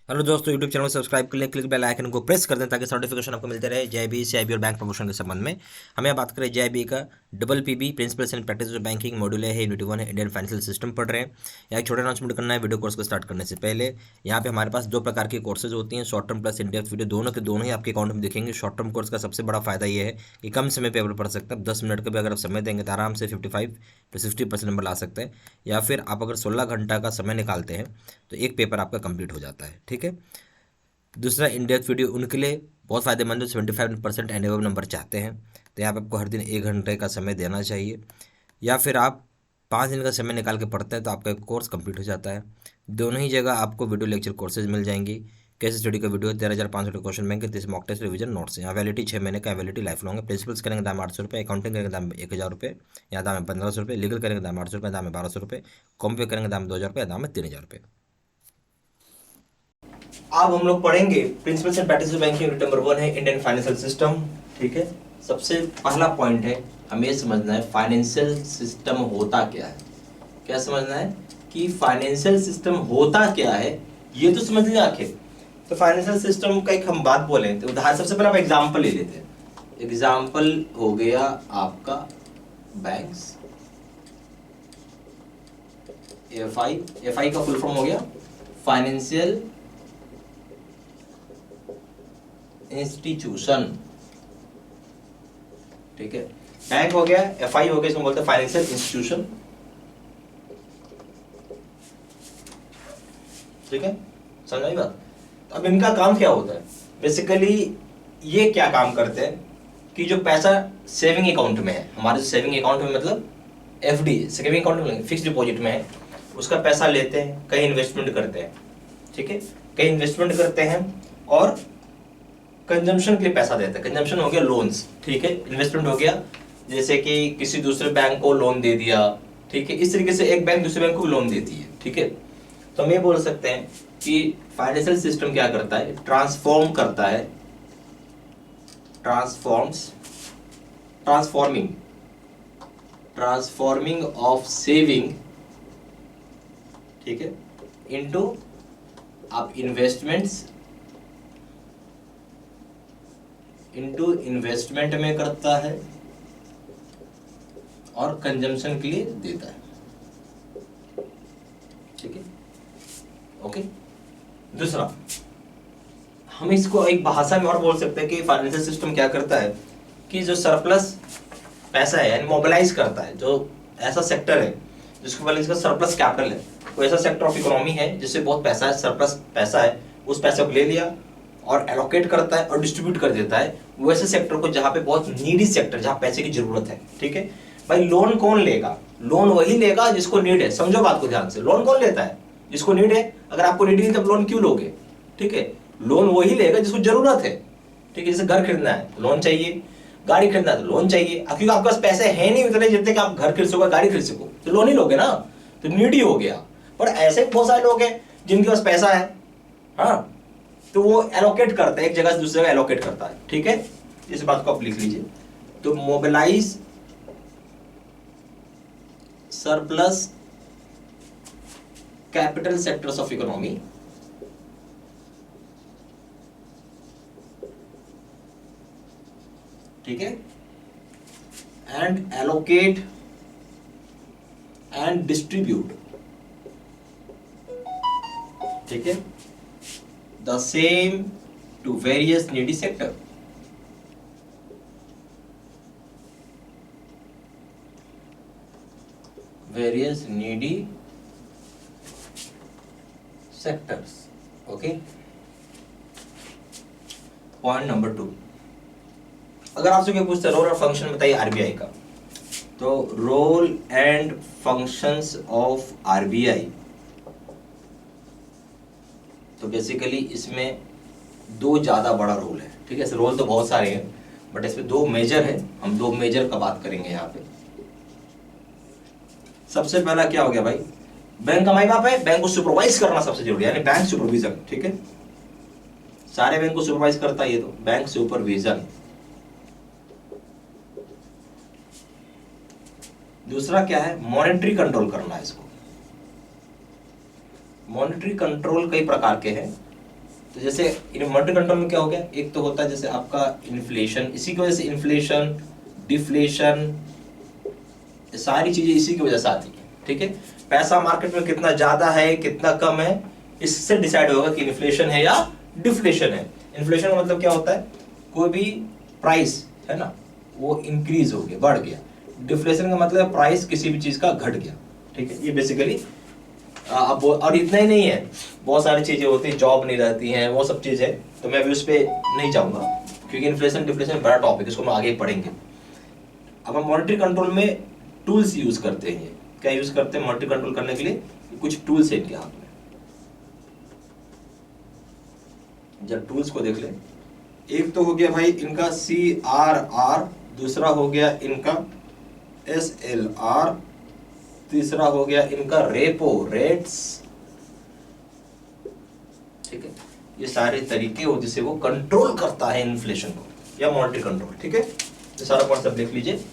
Hello दोस्तों, YouTube channel को subscribe कर लें, क्लिक बेल आइकन को प्रेस कर दें ताकि नोटिफिकेशन आपको मिलते रहे जेआईबी, सीआईबी और बैंक प्रमोशन के संबंध में। हमें यहाँ बात करें जेआईबी का double PB principles and practice banking module है, यूनिट 1 है, इंडियन फाइनेंशियल सिस्टम पढ़ रहे हैं। यहाँ एक छोटा अनाउंसमेंट करना है वीडियो कोर्स को स्टार्ट करने से पहले। यहाँ पे हमारे पास दो प्रकार की कोर्सेज होती हैं, short term plus in depth video, दोनों के दोनों ही आपके अकाउंट में दिखेंगे। शॉर्ट टर्म कोर्स का सबसे बड़ा फायदा ये है कि कम समय पे आप पढ़ सकते हैं। 10 मिनट का भी अगर आप समय देंगे तो आराम से 55 to 60% नंबर ला सकते हैं। या फिर आप अगर 16 घंटा का समय निकालते हैं तो एक पेपर आपका कंप्लीट हो जाता है। ठीक है। दूसरा इन डेप्थ वीडियो उनके लिए बहुत फ़ायदेमंद है, 75% एंड एबव नंबर चाहते हैं। तो यहाँ पे आपको हर दिन 1 घंटे का समय देना चाहिए। या फिर आप 5 दिन का समय निकाल के पढ़ते हैं तो आपका कोर्स कंप्लीट हो जाता है। दोनों ही जगह आपको वीडियो लेक्चर कोर्सेज मिल जाएंगी। केस स्टडी का video 13,500 question bank, 30 mock test, revision notes. यहाँ वैलिडिटी 6 महीने का, वैलिडिटी लाइफ लॉन्ग है। प्रिंसिपल्स करेंगे दाम 800 रुपये, अकाउंटिंग करेंगे दाम 1,000 रुपये, यहाँ दाम है 1,500 रुपये। लीगल करेंगे दाम 800 रुपये, दाम है 1,200 रुपये। कॉम्पे करेंगे दाम 2,000 रुपये, दाम है 3,000 रुपये। अब हम लोग पढ़ेंगे principles and practice banking, unit number 1 है, इंडियन फाइनेंशियल सिस्टम। ठीक है। सबसे पहला पॉइंट है, हमें समझना है फाइनेंशियल सिस्टम होता क्या है। क्या समझना है कि फाइनेंशियल सिस्टम होता क्या है, ये तो समझ लिया आखिर। तो फाइनेंशियल सिस्टम का एक हम बात बोले तो उदाहरण, सबसे पहले आप एग्जाम्पल ले लेते हैं। एग्जाम्पल हो गया आपका बैंक्स, एफआई। एफआई का फुल फॉर्म हो गया फाइनेंशियल इंस्टीट्यूशन। ठीक है। बैंक हो गया, एफआई हो गया, इसमें बोलते हैं फाइनेंशियल इंस्टीट्यूशन। ठीक है, समझ आई बात। अब इनका काम क्या होता है बेसिकली, ये क्या काम करते हैं कि जो पैसा सेविंग अकाउंट में है, हमारे सेविंग अकाउंट में मतलब एफडी, सेविंग अकाउंट में फिक्स डिपॉजिट में है, उसका पैसा लेते हैं, कहीं इन्वेस्टमेंट करते हैं। ठीक है, कहीं इन्वेस्टमेंट करते हैं और कंजम्पशन के लिए पैसा देता है। कंजम्पशन हो गया लोन्स। ठीक है, इन्वेस्टमेंट हो गया जैसे कि किसी दूसरे बैंक को लोन दे दिया। ठीक है, इस तरीके से एक बैंक दूसरे बैंक को लोन देती है। ठीक है, तो हम ये बोल सकते हैं कि फाइनेंशियल सिस्टम क्या करता है, ट्रांसफॉर्म करता है, ट्रांसफॉर्मिंग ऑफ सेविंग, ठीक है, इनटू आप इन्वेस्टमेंट में करता है और कंजम्पशन के लिए देता है। ठीक है, ओके। दूसरा, हम इसको एक भाषा में और बोल सकते हैं कि फाइनेंशियल सिस्टम क्या करता है कि जो सरप्लस पैसा है यानी मोबिलाइज करता है, जो ऐसा सेक्टर है जिसको बोले इसका सरप्लस कैपिटल है, वो ऐसा सेक्टर ऑफ इकोनॉमी है जिससे बहुत पैसा है, सरप्लस पैसा है, उस पैसे को ले लिया और एलोकेट करता है और डिस्ट्रीब्यूट कर देता है वो ऐसे सेक्टर को जहां पे बहुत नीडी सेक्टर, जहां पैसे की जरूरत है। ठीक है भाई, लोन कौन लेगा? लोन वही लेगा जिसको नीड है। समझो बात को ध्यान से, लोन कौन लेता है? जिसको नीड है। अगर आपको नीड नहीं तब लोन क्यों लोगे? ठीक है, लोन वही लेगा जिसको जरूरत है। ठीक है, जैसे घर खरीदना है तो लोन चाहिए, गाड़ी खरीदना है तो लोन चाहिए। क्योंकि आपके पास पैसे हैं नहीं उतने जितने कि आप घर खरीद सको, गाड़ी खरीद सको, तो लोन ही लोगे ना, तो नीडी हो गया। पर ऐसे बहुत सारे लोग हैं जिनके पास पैसा है, हाँ, तो वो एलोकेट करता है, एक जगह से दूसरी जगह एलोकेट करता है। ठीक है, इस बात को आप लिख लीजिए। तो mobilize surplus capital sectors of economy, ठीक है, एंड एलोकेट एंड डिस्ट्रीब्यूट, ठीक है, the same to various needy sector. Various needy sectors. Okay, point number 2, अगर आपसे कोई पूछता है रोल और फंक्शन बताइए आरबीआई का, तो role and functions of RBI, तो बेसिकली इसमें दो ज्यादा बड़ा रोल है। ठीक है, रोल तो बहुत सारे हैं बट इसमें दो मेजर है, हम दो मेजर का बात करेंगे यहाँ पे। सबसे पहला क्या हो गया भाई, बैंक का माई बाप है, बैंक को सुपरवाइज करना सबसे जरूरी है, यानी बैंक सुपरविजन। ठीक है, सारे बैंक को सुपरवाइज करता है ये, तो बैंक सुपरविजन। दूसरा क्या है, मॉनेटरी कंट्रोल करना है इसको। मॉनेटरी कंट्रोल कई प्रकार के हैं, तो जैसे मॉनेटरी कंट्रोल में क्या हो गया, एक तो होता है जैसे आपका इन्फ्लेशन, इसी की वजह से इन्फ्लेशन, डिफ्लेशन, सारी चीजें इसी की वजह से आती है। ठीक है, पैसा मार्केट में कितना ज्यादा है कितना कम है, इससे डिसाइड होगा कि इन्फ्लेशन है या डिफ्लेशन है। इन्फ्लेशन का मतलब क्या होता है, कोई भी प्राइस है ना वो इंक्रीज हो गया, बढ़ गया। डिफ्लेशन का मतलब प्राइस किसी भी चीज का घट गया। ठीक है, ये बेसिकली अब, और इतना ही नहीं है, बहुत सारी चीजें होती है, जॉब नहीं रहती हैं, वो सब चीजें, तो मैं अभी उस पर नहीं जाऊंगा क्योंकि इन्फ्लेशन डिफ्लेशन बड़ा टॉपिक है, इसको हम आगे पढ़ेंगे। अब हम मॉनेटरी कंट्रोल में टूल्स यूज करते हैं। क्या यूज करते हैं मॉनेटरी कंट्रोल करने के लिए, कुछ टूल्स है इनके हाथ में। जब टूल्स को देख ले, एक तो हो गया भाई इनका CRR, दूसरा हो गया इनका SLR, तीसरा हो गया इनका रेपो रेट्स। ठीक है, ये सारे तरीके हो जिससे वो कंट्रोल करता है इन्फ्लेशन को या मॉनेटरी कंट्रोल। ठीक है, ये सारा पॉइंट सब लिख लीजिए।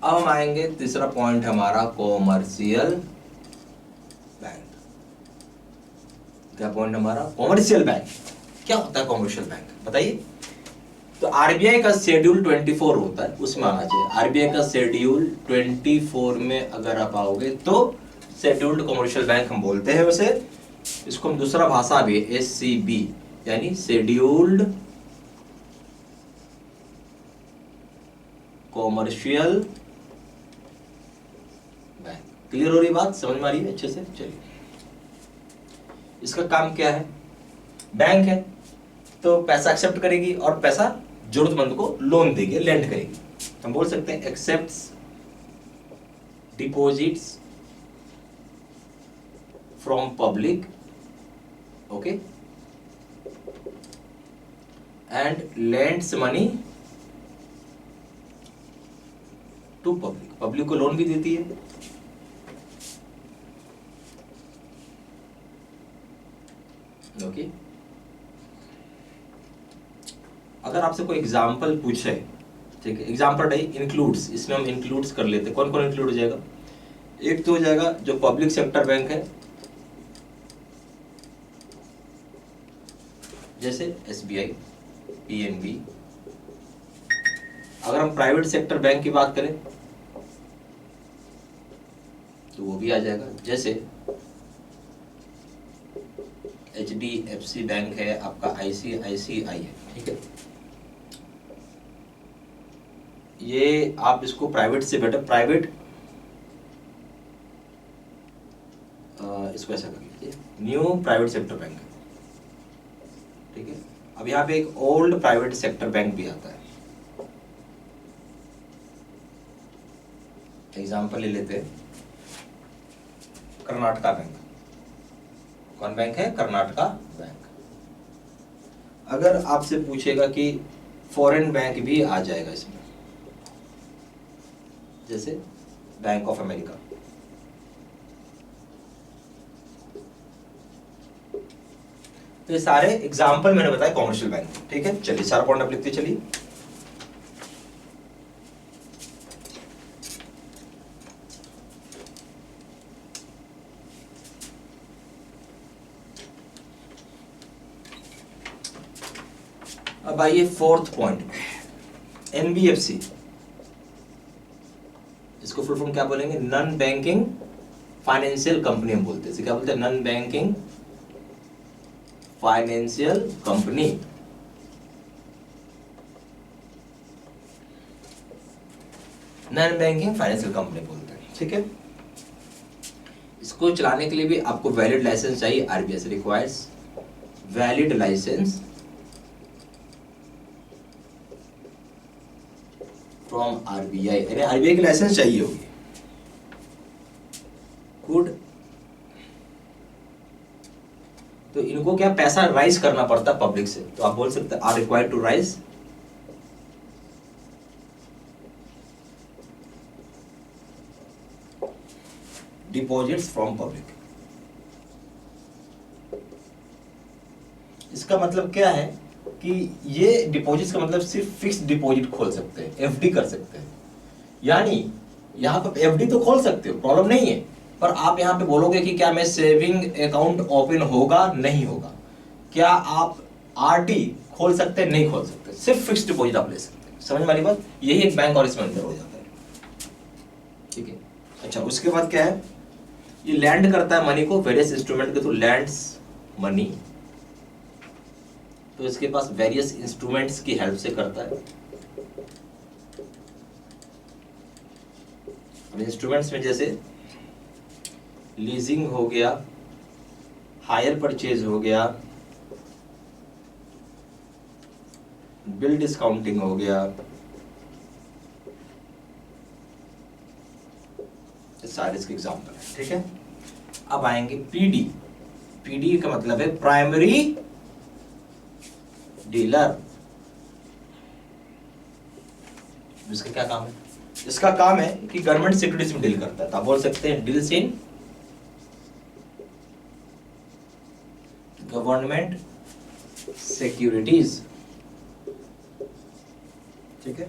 अब हम आएंगे तीसरा पॉइंट हमारा, कॉमर्शियल बैंक। क्या पॉइंट हमारा, कॉमर्शियल बैंक। क्या होता है कॉमर्शियल बैंक, बताइए। तो आरबीआई का शेड्यूल 24 होता है, उसमें आना चाहिए। आरबीआई का शेड्यूल 24 में अगर आप आओगे तो शेड्यूल्ड कॉमर्शियल बैंक हम बोलते हैं उसे। इसको हम दूसरा भाषा भी SCB यानी शेड्यूल्ड कॉमर्शियल। क्लियर हो रही बात, समझ में आ रही है अच्छे से। चलिए, इसका काम क्या है, बैंक है तो पैसा एक्सेप्ट करेगी और पैसा जरूरतमंद को लोन देगी, लेंड करेगी। हम बोल सकते हैं accepts deposits from public, okay, and lends money to public. Public को लोन भी देती है। ओके, अगर आपसे कोई एग्जाम्पल पूछे, ठीक है, एग्जाम्पल इंक्लूड्स, इसमें हम इंक्लूड्स कर लेते हैं। कौन कौन इंक्लूड हो जाएगा, एक तो हो जाएगा जो पब्लिक सेक्टर बैंक है जैसे SBI, PNB। अगर हम प्राइवेट सेक्टर बैंक की बात करें तो वो भी आ जाएगा, जैसे HDFC बैंक है, आपका ICICI है। ठीक है, ये आप इसको प्राइवेट से बेटर, प्राइवेट, इसको ऐसा कर लीजिए, न्यू प्राइवेट सेक्टर बैंक। ठीक है, अब यहाँ पे एक ओल्ड प्राइवेट सेक्टर बैंक भी आता है। एग्जाम्पल ले लेते हैं, कर्नाटका बैंक। कौन बैंक है, कर्नाटका बैंक। अगर आपसे पूछेगा कि फॉरेन बैंक भी आ जाएगा इसमें, जैसे बैंक ऑफ अमेरिका। तो ये सारे एग्जाम्पल मैंने बताया कॉमर्शियल बैंक। ठीक है, चलिए सारा पॉइंट आप लिखते चलिए। अब आइए फोर्थ पॉइंट, NBFC। इसको फुल फॉर्म क्या बोलेंगे, नॉन बैंकिंग फाइनेंशियल कंपनी हम बोलते हैं। क्या बोलते हैं, non banking financial company. Non banking financial company बोलते हैं। ठीक है, इसको चलाने के लिए भी आपको वैलिड लाइसेंस चाहिए। RBI से requires valid license from RBI, यानी RBI की लाइसेंस चाहिए होगी। गुड, तो इनको क्या पैसा राइज करना पड़ता है पब्लिक से, तो आप बोल सकते हैं are required to raise deposits from public. इसका मतलब क्या है कि ये डिपॉजिट का मतलब सिर्फ फिक्स डिपॉजिट खोल सकते हैं, एफडी कर सकते हैं। यानी यहाँ पे एफडी तो खोल सकते हो, प्रॉब्लम नहीं है, पर आप यहाँ पे बोलोगे कि क्या मैं सेविंग अकाउंट ओपन होगा, नहीं होगा। क्या आप आरडी खोल सकते हैं, नहीं खोल सकते, सिर्फ फिक्स डिपॉजिट आप ले सकते हैं। समझ में वाली बात, यही एक बैंक और इसमें अंदर हो जाता है, ठीक है। अच्छा, उसके बाद क्या है, ये लैंड करता है मनी को वेरियस इंस्ट्रूमेंट के थ्रू, लैंड्स मनी, तो इसके पास वेरियस इंस्ट्रूमेंट्स की हेल्प से करता है। अब इंस्ट्रूमेंट्स में जैसे लीजिंग हो गया, हायर परचेज हो गया, बिल डिस्काउंटिंग हो गया, सारे इसके एग्जाम्पल है, ठीक है। अब आएंगे पीडी। पीडी का मतलब है प्राइमरी डीलर। इसका क्या काम है, इसका काम है कि गवर्नमेंट सिक्योरिटीज में डील करता है, तो आप बोल सकते हैं डील्स इन गवर्नमेंट सिक्योरिटीज, ठीक है।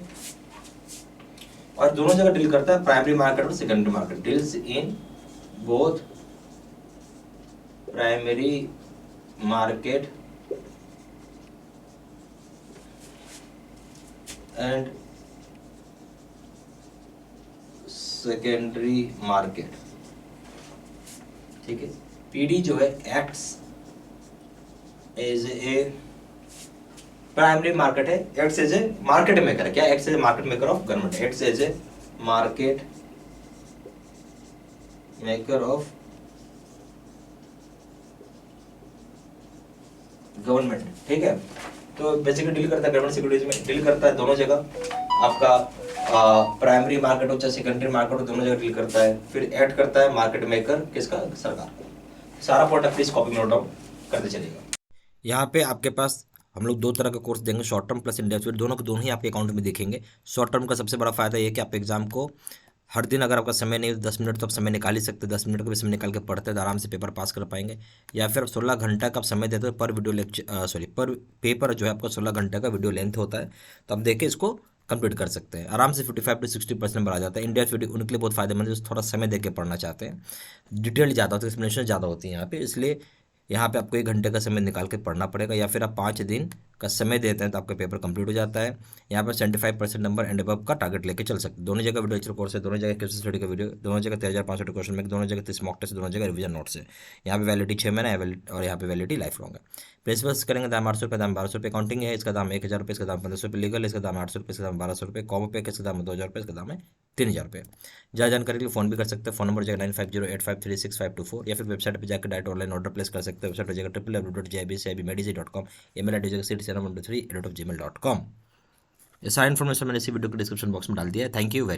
और दोनों जगह डील करता है, प्राइमरी मार्केट और secondary market, deals in both primary market and secondary market, ठीक है। पीडी जो है acts as a primary market है, acts as a market maker है, क्या acts as a market maker of government, acts as a market maker of government, ठीक है। तो बेसिकली डील करता है गवर्नमेंट सिक्योरिटीज में, डील करता है दोनों जगह, आपका प्राइमरी मार्केट हो चाहे सेकेंडरी मार्केट हो, दोनों जगह डील करता है। फिर एक्ट करता है मार्केट मेकर, किसका, सरकार का। सारा प्रोडक्ट प्लीज कॉपी में नोट डाउन करते चलेगा। यहाँ पे आपके पास हम लोग दो तरह का कोर्स देंगे, शॉर्ट टर्म प्लस इंडेक्स, दोनों के दोनों ही आपके अकाउंट में दिखेंगे। शॉर्ट टर्म का सबसे बड़ा फायदा ये है कि आप एग्जाम को हर दिन, अगर आपका समय नहीं 10 मिनट तो आप समय निकाल ही सकते हैं, 10 मिनट का भी समय निकाल के पढ़ते हैं तो आराम से पेपर पास कर पाएंगे। या फिर 16 घंटा का आप समय देते हो, पर वीडियो लेक्चर पर पेपर जो है आपका 16 घंटे का वीडियो लेंथ होता है, तो आप देखिए इसको कंप्लीट कर सकते हैं आराम से। 55 से 60% नंबर आ जाता है। इंडिया वीडियो उनके लिए बहुत फायदेमंद है जो थोड़ा समय दे के पढ़ना चाहते हैं, डिटेल ज़्यादा होती है, एक्सप्लेनेशन ज़्यादा होती है यहाँ पे, इसलिए यहाँ पे आपको 1 घंटे का समय निकाल के पढ़ना पड़ेगा। या फिर आप 5 दिन का समय देते हैं तो आपका पेपर कंप्लीट हो जाता है। यहाँ पर 75% नंबर एंड अबव का टारगेट लेके चल सकते हैं। दोनों जगह वीडियो लेक्चर कोर्स है, दोनों जगह केस स्टडी का वीडियो, दोनों जगह 13,500 क्वेश्चन में, दोनों जगह 30 मॉक टेस्ट, दोनों जगह रिवीजन नोट्स है। यहाँ पे वैलिडिटी 6 महीना और यहाँ पे वैलिडिटी लाइफ लॉन्ग है। प्रिंसिपल्स करेंगे दाम 800 रुपये, दाम 1200 रुपये। काउंटिंग है, इसका दाम 1000 रुपये, इसका दाम 1500 रुपये। लीगल इसका दाम 800 रुपये, इसका दाम 1200 रुपये। कॉमो पे इसका दाम 2000 रुपये, इसका दाम है 3000 रुपये। ज़्यादा जानकारी के लिए फोन भी कर सकते हैं, फोन नंबर जाएगा 9508536524, या फिर वेबसाइट पर जाकर डायरेक्ट ऑनलाइन ऑर्डर प्लेस कर सकते हैं। वेबसाइट पर जाकर www.jibcibmedici.com, email आईडी जगह city713@gmail.com। ये सारा इन्फॉर्मेशन मैंने इसी वीडियो के डिस्क्रिप्शन बॉक्स में डाल दिया है। Thank you very